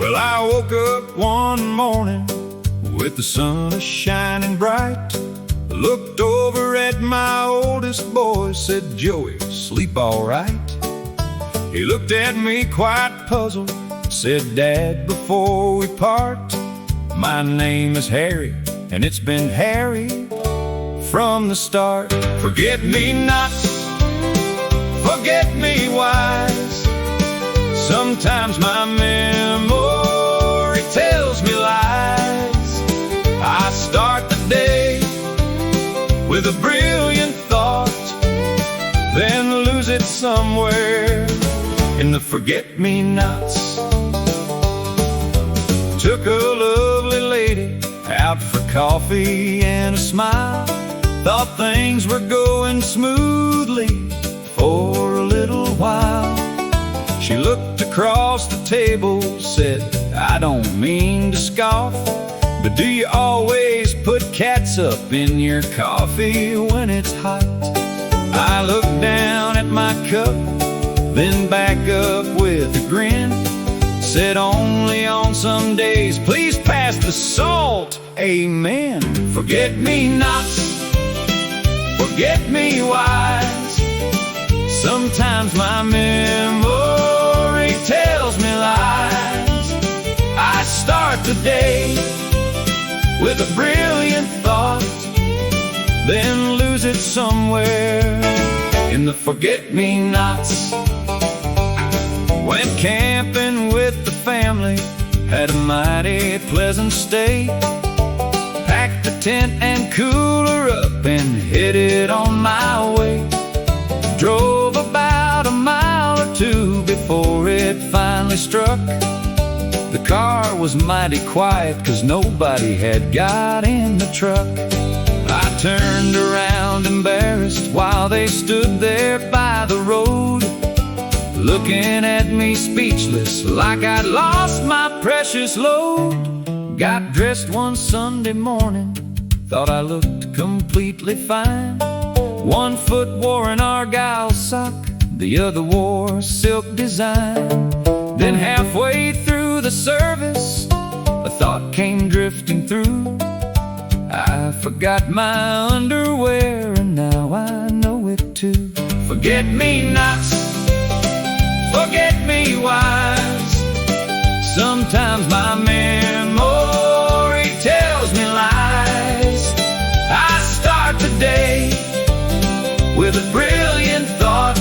Well, I woke up one morning with the sun a-shining bright. Looked over at my oldest boy, said, "Joey, sleep all right?" He looked at me quite puzzled, said, "Dad, before we part, my name is Harry, and it's been Harry from the start." Forget-me-nots, forget-me-whys, sometimes my memory tells me lies. I start the day with a brilliant thought, then lose it somewhere in the forget-me-nots. Took a lovely lady out for coffee and a smile. Thought things were going smoothly for a little while. She looked across the table, said, "I don't mean to scoff, but do you always put catsup in your coffee when it's hot?" I looked down at my cup, then back up with a grin. Said, "Only on some days, please pass the salt, amen." Forget-me-nots, forget-me-whys, sometimes my memory tells me lies. I start the day with a brilliant thought, then lose it somewhere in the forget-me-nots. Went camping with the family, had a mighty pleasant stay. Packed the tent and cooler up and headed on my way. Drove about a mile or two before it finally struck. The car was mighty quiet, 'cause nobody had got in the truck. I turned around embarrassed while they stood there by the road, looking at me speechless, like I'd lost my precious load. Got dressed one Sunday morning, thought I looked completely fine. One foot wore an argyle sock, the other wore silk design. Then halfway through the service, a thought came drifting through. I forgot my underwear, and now I know it too. Forget-me-nots, forget-me-whys, sometimes my memory tells me lies. I start the day with a brilliant thought,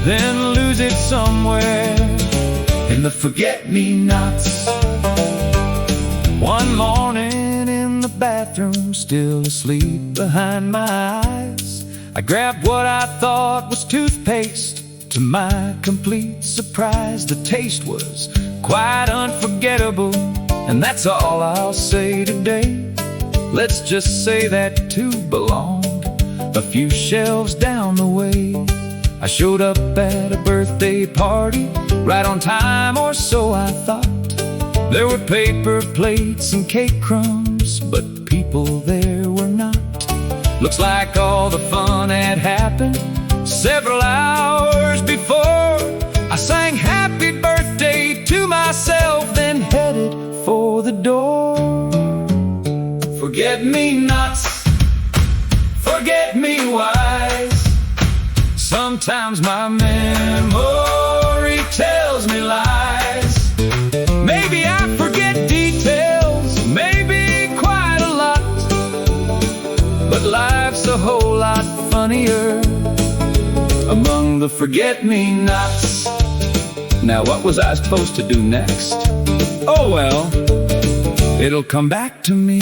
then lose it somewhere in the forget-me-nots. One morning in the bathroom, still asleep behind my eyes, I grabbed what I thought was toothpaste. To my complete surprise, the taste was quite unforgettable, and that's all I'll say today. Let's just say that tube belonged a few shelves down the way. I showed up at a birthday party, right on time, or so I thought. There were paper plates and cake crumbs, but people there were not. Looks like all the fun had happened several hours before. I sang happy birthday to myself, then headed for the door. Forget-me-nots, forget-me-whys, sometimes my memory tells me lies. Maybe I forget details, maybe quite a lot, but life's a whole lot funnier among the forget-me-nots. Now what was I supposed to do next? Oh well, it'll come back to me.